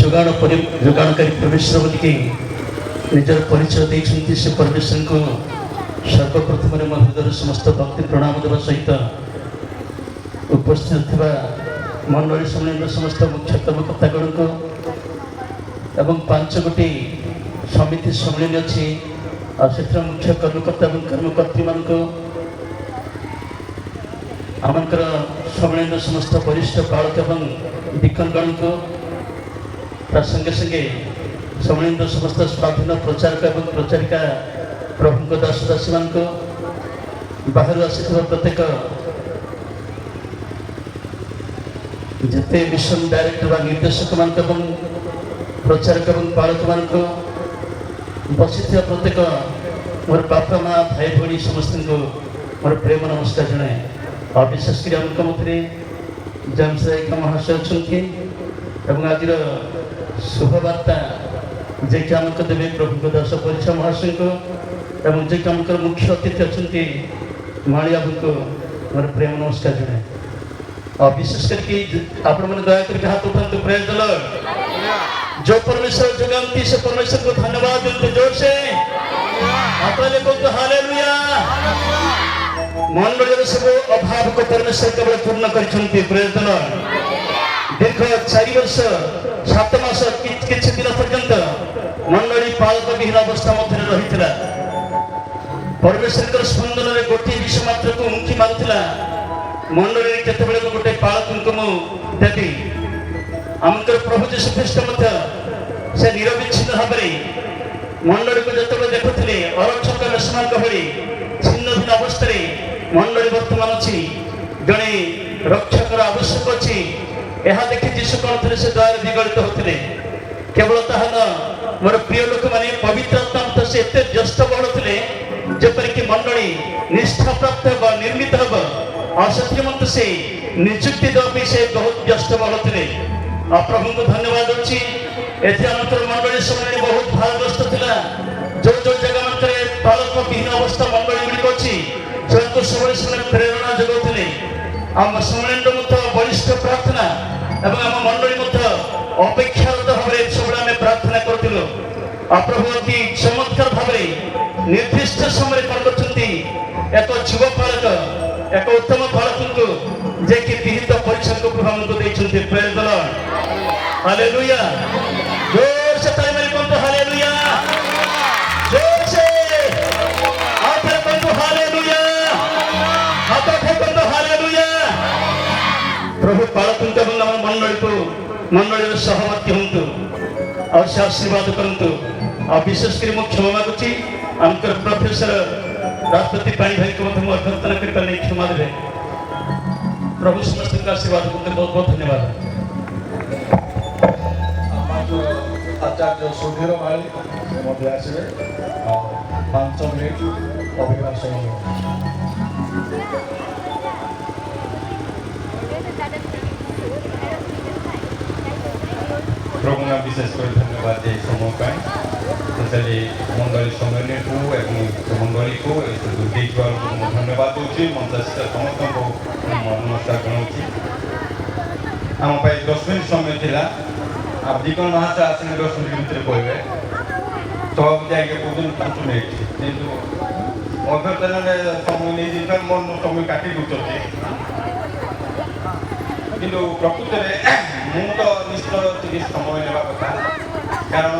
जोगाणकारी परमेश्वर बोलिकी निजर परिचय देते से परमेश्वर को सर्वप्रथम मो हृदय समस्त भक्ति प्रणाम देवा सहित उपस्थित थिबा मंडली सम्मेलन समस्त मुख्य कर्मकर्तागण को एवं 5 गोटी समिति सम्मेलन अच्छी और से मुख्य कर्मकर्ता और कर्मकर्त्री मान आमकर सम्मेलन समस्त वरिष्ठ पालक एवं डिकनगण को संगे संगे सम्मेलन समस्त स्वाधीन प्रचारक एवं प्रचारिका प्रभु दास दासी मान बाहर आसी प्रत्येक जिते मिशन डायरेक्टर व निर्देशक मान प्रचारक और पालक मान बसी प्रत्येक मोर बापा माँ भाई भाई समस्त को मोर प्रेम नमस्कार जनाए और विशेषकर आम मध्य जेम्स रायका महाशय अच्छा आज शुभवार्ता जे कि आमक देवे प्रभु दास परिचय महाशय को एवं जे कि आमक मुख्य अतिथि अच्छा मालिया को मोर प्रेम नमस्कार जनाए और विशेष करके आपण मैंने दया करके हाथ उठाते प्रेज द लॉर्ड। जो परमेश्वर जगंती से परमेश्वर को धन्यवाद देते जोर से आपने को हालेलुया। मंडल सब अभाव को परमेश्वर केवल पूर्ण करछंती प्रेज द लॉर्ड। दीर्घ 4 वर्ष 7 मास किछि दिन पर्यंत मंडली पालक विहीन अवस्था मध्य रही परमेश्वर स्पंदन में गोटे विषय मात्र को मुखी मारुला मंडली केत गोटे पालक को देवी आमकर प्रभु जीशु ख्रीष्ट से निरविच्छिन्न भाव मंडली को जो देखुले अरक्षक मेषमान भली छिन्न भिन्न अवस्था मंडली बर्तमान अच्छी जड़े रक्षकर आवश्यक अच्छी यह देखी जीशु कौन थे से द्वार विगलित होते केवल ताहा मोर प्रिय लोक मैंने पवित्र से एत व्यस्त बहुल थे जेपरिक मंडली निष्ठा प्राप्त हो निर्मित हम और से से निजुक्ति देवाई से बहुत व्यस्त बहुल थे और प्रभु को धन्यवाद अच्छी एमकर मंडली समय बहुत भारग्रस्त था जो जो जगह मन पालक विहीन अवस्था मंडली गुड़िक अच्छी से प्रेरणा जगाते आम सम्मेलन वरिष्ठ प्रार्थना एवं आम मंडली अपेक्षारत भाव सब प्रार्थना करूँ और प्रभु अति चमत्कार भाव निर्दिष्ट समय कौन कर एक युव पालक एक उत्तम पालक को जे कि विहित परिचय को प्रभु हमको देते प्रेज द लॉर्ड हालेलुया। जोर से ताली मारी कौन तो हालेलुया जोर से आप कौन तो हालेलुया आप कौन तो हालेलुया। प्रभु पालक मंडली को मंडली सहमति हूँ और से आशीर्वाद करतु और विशेषकर मुख्य क्षमा मागुची आमकर प्रोफेसर राष्ट्रपति पाणी भाई को अभ्यर्थना कर क्षमा देवे प्रभु समस्त का आशीर्वाद करते बहुत बहुत धन्यवाद। आचार्य सुधीर माली आसवे 5 मिनिट अभिभाषण प्रभु में विशेषकर धन्यवाद दे समय स्पेशली मंडली सम्मेलन को मंडली को देखा धन्यवाद दूसरी मंचास्थ समस्त को नमस्कार जनाऊँगी। आम 10 मिनिट समय था आप दिकन महाशय आसने 10 मिनिट भितर कहे तो जाए कौन 5 मिनिट कितु अभ्यर्थना समय नहीं मन समय काटी दूसरे कि प्रकृत में तो निश्चय समय नेवा कथा कारण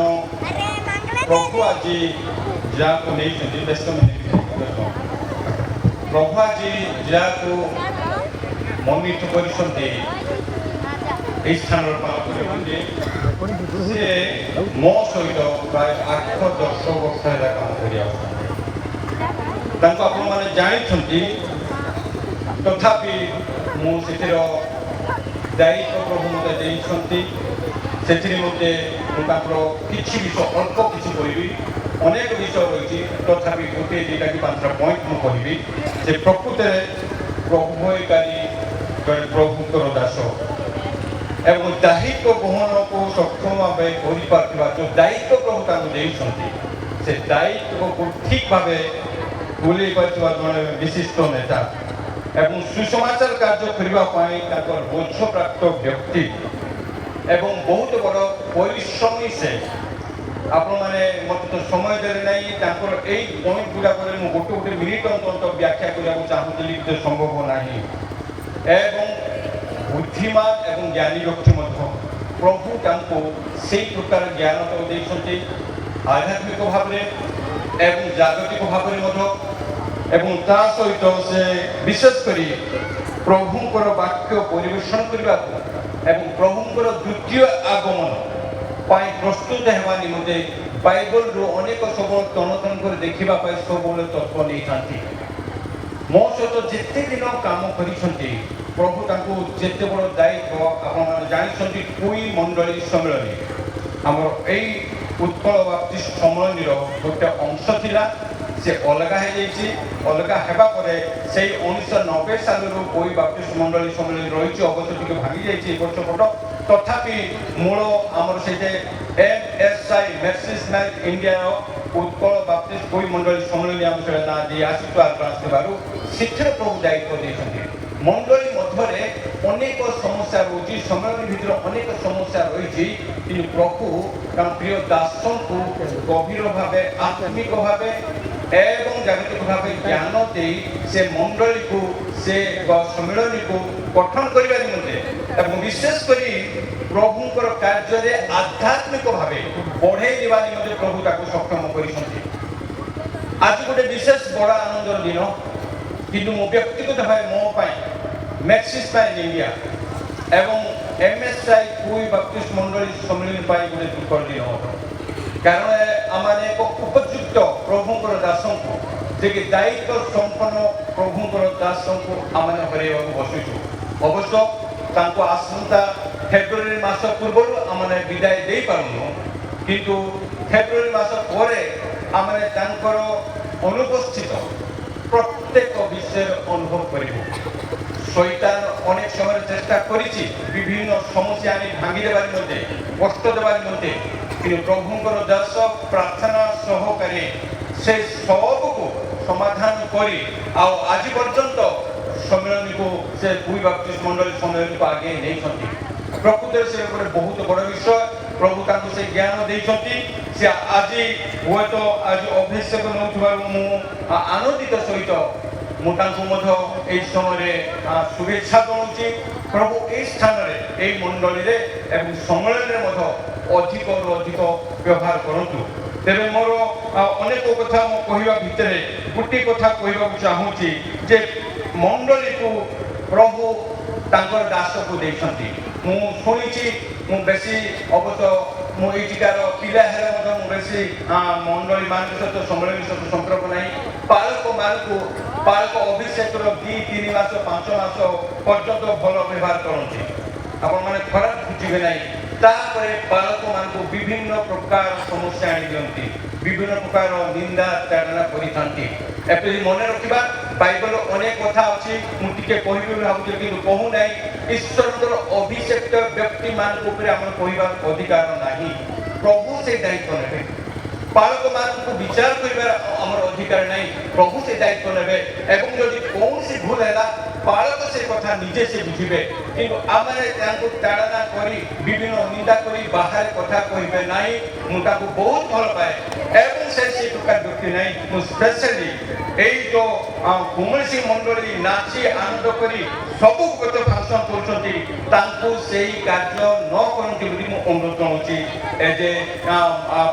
प्रभु आज जहाँ को नहीं व्यस्त प्रभु आज जहाँ को मनित कर स्थान से मो सहित प्राय 8-10 वर्ष है काम कर जानते तथापि मुझे दायित्व प्रभु मत देते किसी विषय अल्प किसी करी अनेक विषय रही तथापि गोटे 2टा कि 5टा पॉइंट मुझे से प्रकृत प्रभुकारी जड़े प्रभुकर दास एवं दायित्व ग्रहण को सक्षम भाव जो दायित्व प्रभु देते से दायित्व को ठीक भाव बुले जड़े विशिष्ट नेता एवं सुसमाचार कार्य करने बोझ प्राप्त व्यक्ति ଏବଂ ବହୁତ ବଡ଼ ପରିଶ୍ରମୀ ସେ। ଆପଣମାନେ ମୋତେ ତ ସମୟ ଦେଲେ ନାହିଁ, ତାଙ୍କର ଏଇ ପଏଣ୍ଟ ଗୁଡ଼ାକରେ ମୁଁ ଗୋଟେ ମିନିଟ୍ ଅନ୍ତତ ବ୍ୟାଖ୍ୟା କରିବାକୁ ଚାହୁଁଥିଲି, କିନ୍ତୁ ସମ୍ଭବ ନାହିଁ। ଏବଂ ବୁଦ୍ଧିମାନ ଏବଂ ଜ୍ଞାନୀ ବ୍ୟକ୍ତି ମଧ୍ୟ ପ୍ରଭୁ ତାଙ୍କୁ ସେଇ ପ୍ରକାର ଜ୍ଞାନ ତ ଦେଇଛନ୍ତି, ଆଧ୍ୟାତ୍ମିକ ଭାବରେ ଏବଂ ଜାଗତିକ ଭାବରେ ମଧ୍ୟ। ଏବଂ ତା ସହିତ ସେ ବିଶେଷ କରି ପ୍ରଭୁଙ୍କର ବାକ୍ୟ ପରିବେଷଣ କରିବାକୁ ଏବଂ ପ୍ରଭୁଙ୍କର ଦ୍ୱିତୀୟ ଆଗମନ ପାଇଁ ପ୍ରସ୍ତୁତ ହେବା ନିମନ୍ତେ ବାଇବଲରୁ ଅନେକ ସବୁବେଳେ ତନତନ କରି ଦେଖିବା ପାଇଁ ସବୁବେଳେ ତତ୍ତ୍ୱ ନେଇଥାନ୍ତି। ମୋ ସହିତ ଯେତେ ଦିନ କାମ କରିଛନ୍ତି ପ୍ରଭୁ ତାଙ୍କୁ ଯେତେ ବଡ଼ ଦାୟିତ୍ୱ ଆପଣମାନେ ଜାଣିଛନ୍ତି। କୁଇ ମଣ୍ଡଳୀ ସମ୍ମିଳନୀ ଆମର ଏଇ ଉତ୍କଳ ବାପ୍ତିଷ୍ଟ ସମ୍ମିଳନୀର ଗୋଟେ ଅଂଶ ଥିଲା, ସେ ଅଲଗା ହେଇଯାଇଛି। ଅଲଗା ହେବା ପରେ ସେଇ 1990 ସାଲରୁ କୁଇ ବାପ୍ତିଷ୍ଟ ମଣ୍ଡଳୀ ସମ୍ମିଳନୀ ରହିଛି, ଅବଶ୍ୟ ଟିକେ ଭାଙ୍ଗି ଯାଇଛି ଏ ବର୍ଷ। ତଥାପି ମୂଳ ଆମର ସେଇଠି MSI ମେର୍ସିସମାଇଲ୍ ଇଣ୍ଡିଆର ଉତ୍କଳ ବାପ୍ତିଷ୍ଟ କୁଇ ମଣ୍ଡଳୀ ସମ୍ମିଳନୀ ଆମ ସେଇଟା ନାଁ ଦେଇ ଆସିଛୁ ଆଡଭାନ୍ସ ଦେବାରୁ ସେଥିରେ ପ୍ରଭୁ ଦାୟିତ୍ୱ ଦେଇଛନ୍ତି। ମଣ୍ଡଳୀ ମଧ୍ୟରେ ଅନେକ ସମସ୍ୟା ରହୁଛି, ସମ୍ମିଳନୀ ଭିତରେ ଅନେକ ସମସ୍ୟା ରହିଛି, କିନ୍ତୁ ପ୍ରଭୁ ତାଙ୍କ ପ୍ରିୟ ଦାସଙ୍କୁ ଗଭୀର ଭାବେ ଆତ୍ମିକ ଭାବେ ଏବଂ ଜାଗତିକ ଭାବେ ଜ୍ଞାନ ଦେଇ ସେ ମଣ୍ଡଳୀକୁ ସେ ସମ୍ମିଳନୀକୁ ଗଠନ କରିବା ନିମନ୍ତେ ଏବଂ ବିଶେଷ କରି ପ୍ରଭୁଙ୍କର କାର୍ଯ୍ୟରେ ଆଧ୍ୟାତ୍ମିକ ଭାବେ ବଢ଼େଇ ଦେବା ନିମନ୍ତେ ପ୍ରଭୁ ତାକୁ ସକ୍ଷମ କରିଛନ୍ତି। ଆଜି ଗୋଟେ ବିଶେଷ ବଡ଼ ଆନନ୍ଦର ଦିନ, କିନ୍ତୁ ମୁଁ ବ୍ୟକ୍ତିଗତ ଭାବେ ମୋ ପାଇଁ ମେର୍ସିସମାଇଲ୍ ଇଣ୍ଡିଆ ଏବଂ MSI କୁଇ ବାପ୍ତିଷ୍ଟ ମଣ୍ଡଳୀ ସମ୍ମିଳନୀ ପାଇଁ ଗୋଟେ ଦୁଃଖର ଦିନ ହେବ। କାରଣ ଆମେ ଏକ ଉପଯୁକ୍ତ ପ୍ରଭୁଙ୍କର ଦାସଙ୍କୁ, ଯିଏକି ଦାୟିତ୍ୱ ସମ୍ପନ୍ନ ପ୍ରଭୁଙ୍କର ଦାସଙ୍କୁ ଆମେ ହରାଇବାକୁ ବସିଛୁ। ଅବଶ୍ୟ ତାଙ୍କୁ ଆସନ୍ତା ଫେବୃଆରୀ ମାସ ପୂର୍ବରୁ ଆମେ ବିଦାୟ ଦେଇପାରୁନୁ, କିନ୍ତୁ ଫେବୃଆରୀ ମାସ ପରେ ଆମେ ତାଙ୍କର ଅନୁପସ୍ଥିତ ପ୍ରତ୍ୟେକ ବିଷୟରେ ଅନୁଭବ କରିବୁ। শৈতান অনেক সময় চেষ্টা করেছি বিভিন্ন সমস্যা আনি ভাঙি দেবার মধ্যে, কষ্ট দেবার মধ্যে, কিন্তু প্রভুঙ্কর দাস প্রার্থনা সহকারে সে সবকু সমাধান করে আজ পর্যন্ত সম্মেলনীকে সে কুই বাপ্তিষ্ট মন্ডলী সম্মেলনীকে আগে নেইଛନ୍ତି। প্রকৃତରେ ସେ ଗୋଟେ ବହୁତ ବଡ଼ ବିଷୟ। ପ୍ରଭୁ ତାଙ୍କୁ ସେ ଜ୍ଞାନ ଦେଇଛନ୍ତି। ସେ ଆଜି ହୁଏତ ଆଜି ଅଭିଷେକ ନେଉଥିବାରୁ ମୁଁ ଆନନ୍ଦିତ ସହିତ ମୁଁ ତାଙ୍କୁ ମଧ୍ୟ ଏହି ସମୟରେ শুভেচ্ছা ଜଣାଉଛି। ପ୍ରଭୁ ଏହି ସ୍ଥାନରେ ଏହି ମଣ୍ଡଳୀରେ ଏବଂ ସମ୍ମିଳନୀରେ ମଧ୍ୟ ଅଧିକରୁ ଅଧିକ ବ୍ୟବହାର କରନ୍ତୁ। ତେବେ ମୋର ଅନେକ କଥା ମୁଁ କହିବା ଭିତରେ ଗୋଟିଏ କଥା କହିବାକୁ ଚାହୁଁଛି ଯେ ମଣ୍ଡଳୀକୁ ପ୍ରଭୁ ତାଙ୍କର ଦାସକୁ ଦେଇଛନ୍ତି। ମୁଁ ଶୁଣିଛି, ମୁଁ ବେଶୀ ଅବଶ୍ୟ ମୁଁ ଏଇଠିକାର ପିଲା ହେଲେ ମଧ୍ୟ ମୁଁ ବେଶୀ ମଣ୍ଡଳୀ ମାନଙ୍କ ସହିତ ସମ୍ମିଳନୀ ସହିତ ସମ୍ପର୍କ ନାହିଁ। ପାଳକ ଅଭିଷେକର 2-3 ମାସ 5 ମାସ ପର୍ଯ୍ୟନ୍ତ ଭଲ ବ୍ୟବହାର କରନ୍ତି, ଆପଣମାନେ ଖରାପ ବୁଝିବେ ନାହିଁ। ତାପରେ ପାଳକମାନଙ୍କୁ ବିଭିନ୍ନ ପ୍ରକାର ସମସ୍ୟା ଆଣି ଦିଅନ୍ତି, ବିଭିନ୍ନ ପ୍ରକାର ନିନ୍ଦା ତାଡ଼ନା କରିଥାନ୍ତି। ଏପରି ମନେ ରଖିବା, ବାଇବଲ ଅନେକ କଥା ଅଛି, ମୁଁ ଟିକେ କହିବି ଭାବୁଥିଲି କିନ୍ତୁ କହୁନାହିଁ। ଈଶ୍ୱରଙ୍କର ଅଭିଷେକ୍ତ ବ୍ୟକ୍ତିମାନଙ୍କ ଉପରେ ଆମର କହିବାର ଅଧିକାର ନାହିଁ। ପ୍ରଭୁ ସେ ଦାୟିତ୍ୱ ନେବେ। ପାଳକମାନଙ୍କୁ ବିଚାର କରିବାର ଆମର ଅଧିକାର ନାହିଁ, ପ୍ରଭୁ ସେ ଦାୟିତ୍ୱ ନେବେ। ଏବଂ ଯଦି କୌଣସି ଭୁଲ ହେଲା ପାଳକ ସେ କଥା ନିଜେ ସେ ବୁଝିବେ, କିନ୍ତୁ ଆମେ ତାଙ୍କୁ ତାଡ଼ନା କରି ବିଭିନ୍ନ ନିନ୍ଦା କରି ବାହାରେ କଥା କହିବେ ନାହିଁ। ମୁଁ ତାକୁ ବହୁତ ଭଲ ପାଏ ଏବଂ ସେ ପ୍ରକାର ବ୍ୟକ୍ତି ନାହିଁ। ମୁଁ ସ୍ପେଶାଲି ଏଇ ଯେଉଁ କୁମଳୀ ସିଂ ମଣ୍ଡଳୀ ନାଚି ଆନନ୍ଦ କରି ସବୁ କଥା ଫଙ୍କସନ୍ କରୁଛନ୍ତି, ତାଙ୍କୁ ସେଇ କାର୍ଯ୍ୟ ନ କରନ୍ତି ବୋଲି ମୁଁ ଅନୁରୋଧ ଜଣାଉଛି ଏଜ୍ ଏ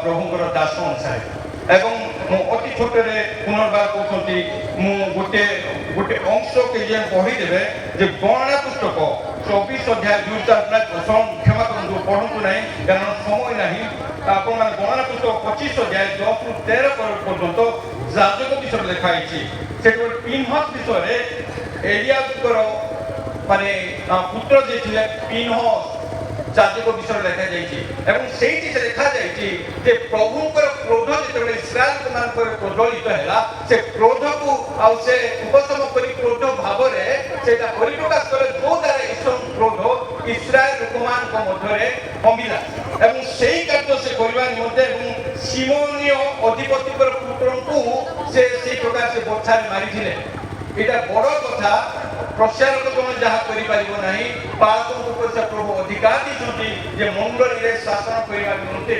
ପ୍ରଭୁଙ୍କର ଦାସ ଅନୁସାରେ। ଏବଂ ମୁଁ ଅତି ଛୋଟରେ ପୁନର୍ବାର କହୁଛନ୍ତି, ମୁଁ ଗୋଟେ ଅଂଶକେ ଯେ ପଢ଼ିଦେବେ ଯେ ବର୍ଣ୍ଣନା ପୁସ୍ତକ 24 ଅଧ୍ୟାୟ 2-4 କ୍ଷମା କରନ୍ତୁ, ପଢ଼ନ୍ତୁ ନାହିଁ କାରଣ ସମୟ ନାହିଁ। ଆପଣମାନେ ବର୍ଣ୍ଣନା ପୁସ୍ତକ 25 ଅଧ୍ୟାୟ 10-13 ପର୍ଯ୍ୟନ୍ତ ଯାଜକ ବିଷୟରେ ଲେଖା ହେଇଛି। ସେଠି ଗୋଟେ ପିନ୍ହସ୍ ବିଷୟରେ ଏଲିଆଙ୍କର ମାନେ ପୁତ୍ର ଯିଏ ଥିଲେ ପିନ୍ହସ୍ ଯାଜକ ବିଷୟରେ ଲେଖାଯାଇଛି ଏବଂ ସେଇଠି ସେ ଲେଖାଯାଇଛି ଯେ ପ୍ରଭୁଙ୍କର କ୍ରୋଧ ଯେତେବେଳେ ଇସ୍ରାଏଲ ମାନଙ୍କର ପ୍ରଜ୍ୱଳିତ ହେଲା, ସେ କ୍ରୋଧକୁ ଆଉ ସେ ଉପଶମ କରି କ୍ରୋଧ ଭାବରେ ସେଇଟା ପରିପ୍ରକାଶ କଲେ, ଯୋଉ ଦ୍ୱାରା ଈଶ୍ୱରଙ୍କ କ୍ରୋଧ ଇସ୍ରାଏଲ ଲୋକମାନଙ୍କ ମଧ୍ୟରେ କମିଲା। ଏବଂ ସେଇ କାର୍ଯ୍ୟ ସେ କରିବା ନିମନ୍ତେ ଏବଂ ସିମୋନୀୟ ଅଧିପତିଙ୍କର ପୁତ୍ରଙ୍କୁ ସେ ସେଇ ପ୍ରକାର ସେ ବର୍ଷାରେ ମାରିଥିଲେ। ଏଇଟା ବଡ଼ କଥା। ପ୍ରଚାରକ ଜଣେ ଯାହା କରିପାରିବ ନାହିଁ, ପାଳକଙ୍କ ପଇସା ପ୍ରଭୁ ଅଧିକାର ଦେଇଛନ୍ତି ଯେ ମଣ୍ଡଳୀରେ ଶାସନ କରିବା ନିମନ୍ତେ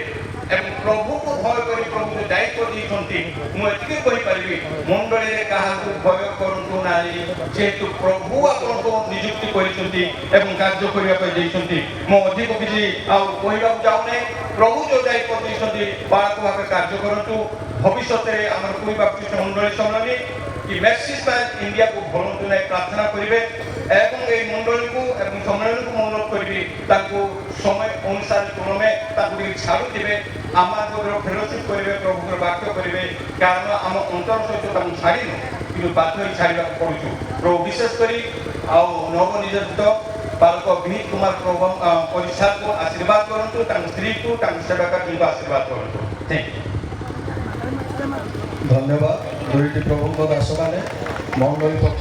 ଏବଂ ପ୍ରଭୁକୁ ଭୟ କରି ପ୍ରଭୁକୁ ଦାୟିତ୍ୱ ଦେଇଛନ୍ତି। ମୁଁ ଏତିକି କହିପାରିବି ମଣ୍ଡଳୀରେ କାହାକୁ ଭୟ କରନ୍ତୁ ନାହିଁ, ଯେହେତୁ ପ୍ରଭୁ ଆପଣଙ୍କୁ ନିଯୁକ୍ତି କରିଛନ୍ତି ଏବଂ କାର୍ଯ୍ୟ କରିବା ପାଇଁ ଦେଇଛନ୍ତି। ମୁଁ ଅଧିକ କିଛି ଆଉ କହିବାକୁ ଚାହୁଁନାହିଁ। ପ୍ରଭୁ ଯେଉଁ ଦାୟିତ୍ୱ ଦେଇଛନ୍ତି ବାଳକ ଭାବେ କାର୍ଯ୍ୟ କରନ୍ତୁ। ଭବିଷ୍ୟତରେ ଆମର କୁଇ ବାପ୍ତିଷ୍ଟ ମଣ୍ଡଳୀ ସମ୍ମିଳନୀ କି ମ୍ୟାକ୍ସିସ୍ପାଲ୍ ଇଣ୍ଡିଆକୁ ଭରନ୍ତୁ ନାହିଁ ପ୍ରାର୍ଥନା କରିବେ ଏବଂ এই মন্ডলীକୁ এবং সম্মেলনକୁ অনুরোধ করবি তাকে সময় অনুসারে ক্রমে তাকে টিকে ছাড়ু দেবে আমার ফেলোশিপ করবে প্রভুর বাক্য করবে কারণ আম অন্তর সহিত তাকে ছাড়িনু কিন্তু বাধ্য হয়ে ছাড়া পড়ুছু। প্রভু বিশেষ করে নবনিযুক্ত বালক বিহিত কুমার প্রভু পরিচারকু আশীর্বাদ করন্তু, তাঙ্ক স্ত্রীକୁ তাঙ্ক সেবাকারଙ୍କୁ আশীর্বাদ করন্তু। Thank you. ধন্যবাদ। দুইটি প্রবন্ধ দাসমানে মণ্ডলী পক্ষ